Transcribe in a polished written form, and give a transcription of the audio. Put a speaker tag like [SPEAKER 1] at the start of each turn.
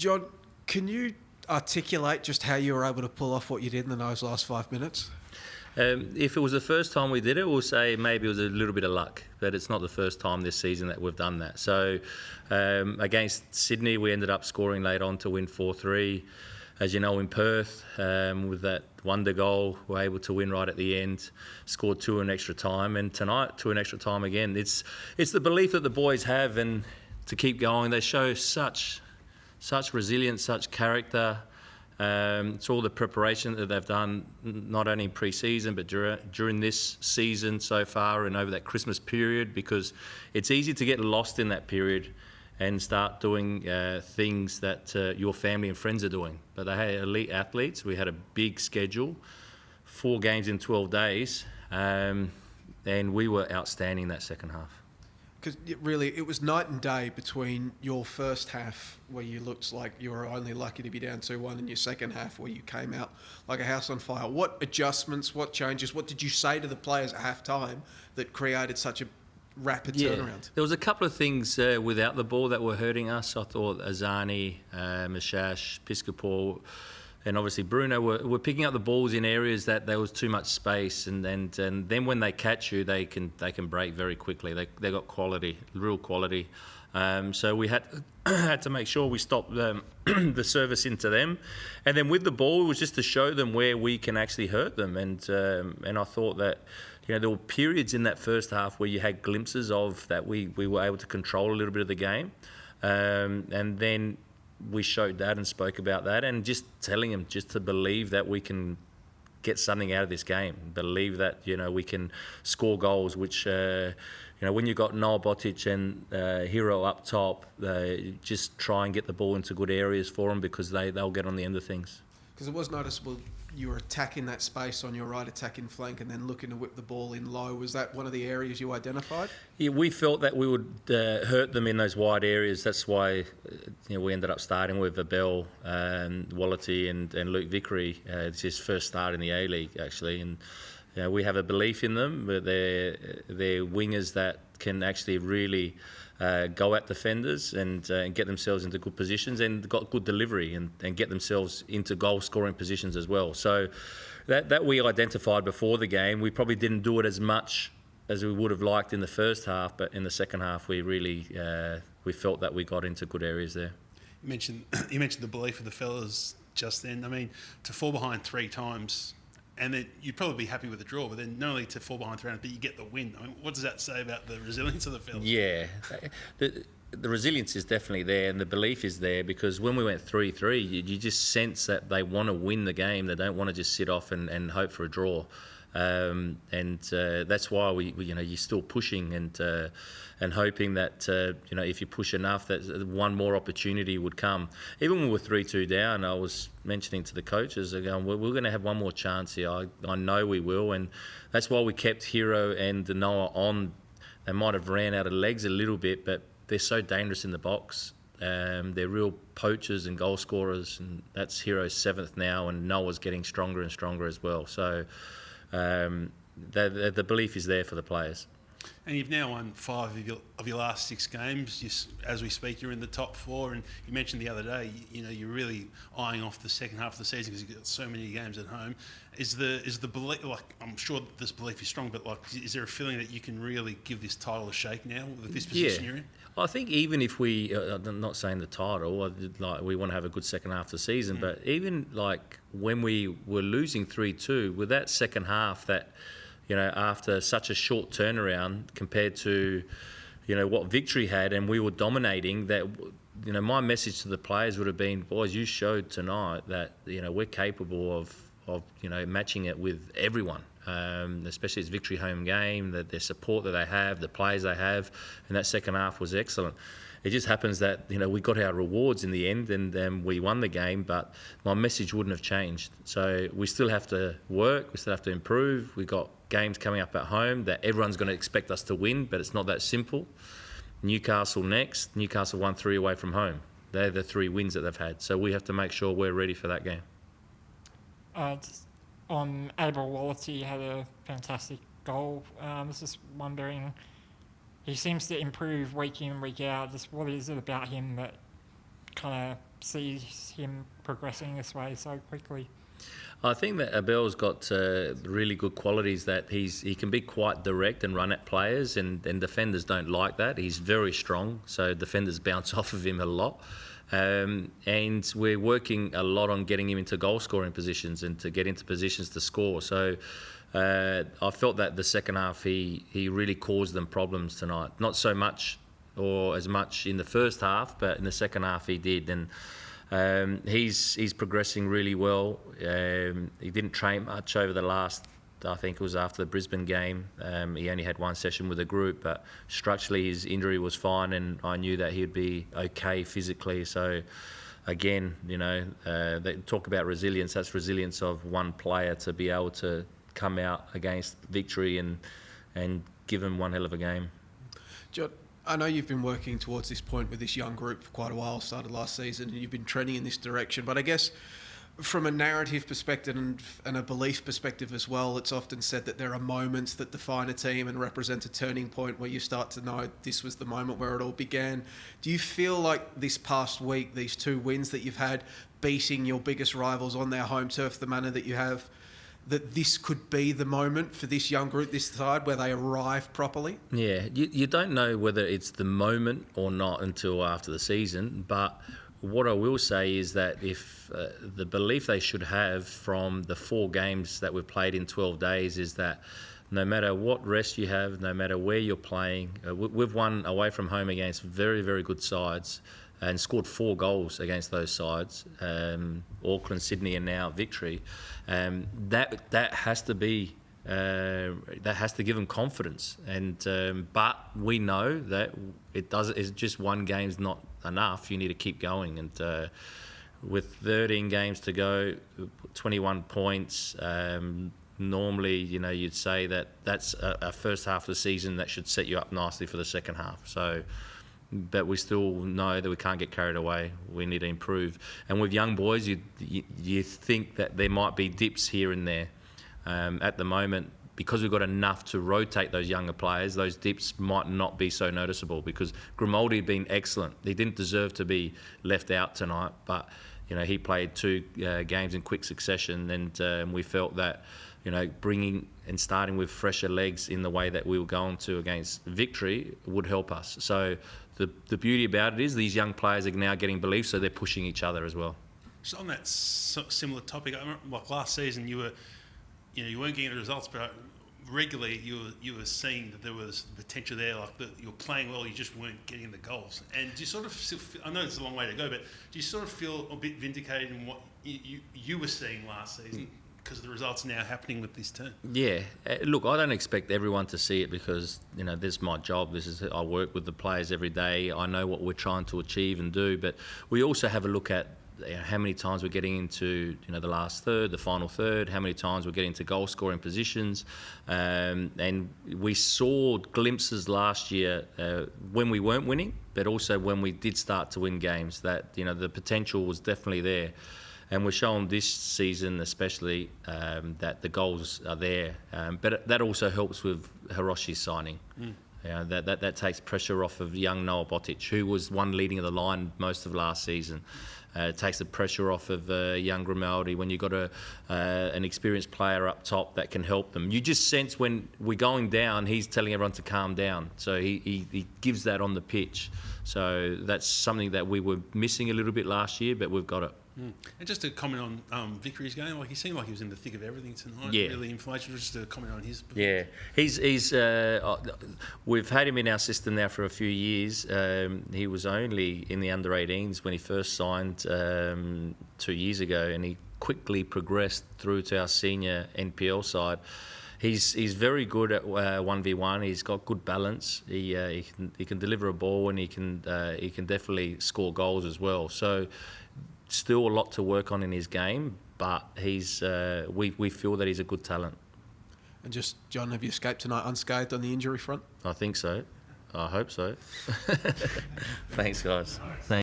[SPEAKER 1] John, can you articulate just how you were able to pull off what you did in those last 5 minutes?
[SPEAKER 2] If it was the first time we did it, we'll say maybe it was a little bit of luck, but it's not the first time this season that we've done that. So against Sydney, we ended up scoring late on to win 4-3. As you know, in Perth, with that wonder goal, we're able to win right at the end, scored 2 in extra time, and tonight 2 in extra time again. It's the belief that the boys have, and to keep going. They show such resilience, such character. It's all the preparation that they've done, not only in pre-season, but during this season so far and over that Christmas period, because it's easy to get lost in that period and start doing things that your family and friends are doing. But they had elite athletes. We had a big schedule, 4 games in 12 days, and we were outstanding that second half.
[SPEAKER 1] Because really, it was night and day between your first half, where you looked like you were only lucky to be down 2-1, and your second half, where you came out like a house on fire. What adjustments, what changes, what did you say to the players at half-time that created such a rapid turnaround?
[SPEAKER 2] There was a couple of things without the ball that were hurting us. I thought Azani, Mashash, Piscopo, and obviously Bruno were picking up the balls in areas that there was too much space, and then when they catch you, they can break very quickly. They got quality, real quality. So we had to make sure we stopped the service into them, and then with the ball, it was just to show them where we can actually hurt them. And I thought that there were periods in that first half where you had glimpses of that we were able to control a little bit of the game, and then we showed that and spoke about that, and just telling them just to believe that we can get something out of this game, believe that we can score goals, which when you got Noel Botic and Hero up top, just try and get the ball into good areas for them, because they'll get on the end of things.
[SPEAKER 1] Because it was noticeable you were attacking that space on your right attacking flank and then looking to whip the ball in low. Was that one of the areas you identified?
[SPEAKER 2] Yeah, we felt that we would hurt them in those wide areas. That's why we ended up starting with Abel, Wallity and Luke Vickery. It's his first start in the A-League, actually. And we have a belief in them. They're wingers that can actually really go at defenders and get themselves into good positions, and got good delivery and get themselves into goal-scoring positions as well. So that we identified before the game. We probably didn't do it as much as we would have liked in the first half, but in the second half we really we felt that we got into good areas there.
[SPEAKER 3] You mentioned the belief of the fellas just then. I mean, to fall behind 3 times, and then you'd probably be happy with the draw, but then not only to fall behind 3 rounds, but you get the win. I mean, what does that say about the resilience of the fellas? Yeah,
[SPEAKER 2] the resilience is definitely there, and the belief is there, because when we went 3-3, you just sense that they want to win the game. They don't want to just sit off and hope for a draw. That's why you're still pushing and hoping that if you push enough, that one more opportunity would come. Even when we were 3-2 down, I was mentioning to the coaches, we're going to have one more chance here. I know we will, and that's why we kept Hero and Noah on. They might have ran out of legs a little bit, but they're so dangerous in the box. They're real poachers and goal scorers, and that's Hero's 7th now, and Noah's getting stronger and stronger as well. So the belief is there for the players.
[SPEAKER 3] And you've now won 5 of your last 6 games. As we speak, you're in the top 4. And you mentioned the other day, you're really eyeing off the second half of the season because you've got so many games at home. Is the belief, I'm sure this belief is strong, but is there a feeling that you can really give this title a shake now with this position you're in?
[SPEAKER 2] I think even if we, I'm not saying the title, we want to have a good second half of the season, but even when we were losing 3-2, with that second half that, after such a short turnaround compared to, what Victory had, and we were dominating, that, my message to the players would have been, boys, you showed tonight that, we're capable of matching it with everyone, especially its Victory home game, their support that they have, the players they have, and that second half was excellent. It just happens that, we got our rewards in the end and we won the game, but my message wouldn't have changed. So we still have to work, we still have to improve. We've got games coming up at home that everyone's going to expect us to win, but it's not that simple. Newcastle next. Newcastle won 3 away from home. They're the 3 wins that they've had. So we have to make sure we're ready for that game.
[SPEAKER 4] On Abel Wallity had a fantastic goal. I was just wondering, he seems to improve week in, week out. Just what is it about him that kind of see him progressing this way so quickly?
[SPEAKER 2] I think that Abel's got really good qualities that he can be quite direct and run at players, and defenders don't like that. He's very strong, so defenders bounce off of him a lot. And we're working a lot on getting him into goal scoring positions and to get into positions to score. So I felt that the second half he really caused them problems tonight. Not so much or as much in the first half, but in the second half he did. And he's progressing really well. He didn't train much over the last, I think it was after the Brisbane game. He only had one session with the group, but structurally his injury was fine, and I knew that he'd be okay physically. So again, they talk about resilience. That's resilience of one player to be able to come out against victory and give him one hell of a game.
[SPEAKER 1] John, I know you've been working towards this point with this young group for quite a while, started last season, and you've been trending in this direction. But I guess from a narrative perspective and a belief perspective as well, it's often said that there are moments that define a team and represent a turning point where you start to know this was the moment where it all began. Do you feel like this past week, these 2 wins that you've had, beating your biggest rivals on their home turf the manner that you have, that this could be the moment for this young group this side where they arrive properly?
[SPEAKER 2] Yeah, you don't know whether it's the moment or not until after the season, but what I will say is that if the belief they should have from the 4 games that we've played in 12 days is that no matter what rest you have, no matter where you're playing, we've won away from home against very, very good sides and scored 4 goals against those sides, Auckland, Sydney and now Victory. That has to be that has to give them confidence, but we know that it's just one game's not enough. You need to keep going, and with 13 games to go, 21 points, normally you'd say that's a first half of the season that should set you up nicely for the second half. So but we still know that we can't get carried away. We need to improve. And with young boys, you think that there might be dips here and there. At the moment, because we've got enough to rotate those younger players, those dips might not be so noticeable, because Grimaldi had been excellent. He didn't deserve to be left out tonight, but he played 2 games in quick succession, and we felt that bringing and starting with fresher legs in the way that we were going to against Victory would help us. So the beauty about it is these young players are now getting belief, so they're pushing each other as well.
[SPEAKER 3] Just on that similar topic, I remember, like last season, you weren't getting the results, but regularly you were seeing that there was potential there, like that you were playing well, you just weren't getting the goals. And do you sort of, I know it's a long way to go, but do you sort of feel a bit vindicated in what you were seeing last season? Because the results are now happening with this team.
[SPEAKER 2] Yeah, look, I don't expect everyone to see it, because this is my job. I work with the players every day. I know what we're trying to achieve and do, but we also have a look at how many times we're getting into the last third, the final third, how many times we're getting to goal scoring positions, and we saw glimpses last year when we weren't winning, but also when we did start to win games, that the potential was definitely there. And we're showing this season especially that the goals are there. But that also helps with Hiroshi's signing. That takes pressure off of young Noah Botic, who was one leading of the line most of last season. It takes the pressure off of young Grimaldi when you've got an experienced player up top that can help them. You just sense when we're going down, he's telling everyone to calm down. So he gives that on the pitch. So that's something that we were missing a little bit last year, but we've got it.
[SPEAKER 3] And just to comment on Victory's game, like he seemed like he was in the thick of everything tonight.
[SPEAKER 2] Yeah.
[SPEAKER 3] Really influential. Just to comment on his performance.
[SPEAKER 2] Yeah, we've had him in our system now for a few years. He was only in the under-18s when he first signed 2 years ago, and he quickly progressed through to our senior NPL side. He's very good at 1v1. He's got good balance. He can deliver a ball, and he can definitely score goals as well. So still a lot to work on in his game, but we feel that he's a good talent.
[SPEAKER 1] And just, John, have you escaped tonight unscathed on the injury front?
[SPEAKER 2] I think so. I hope so. Thanks, guys. Thanks.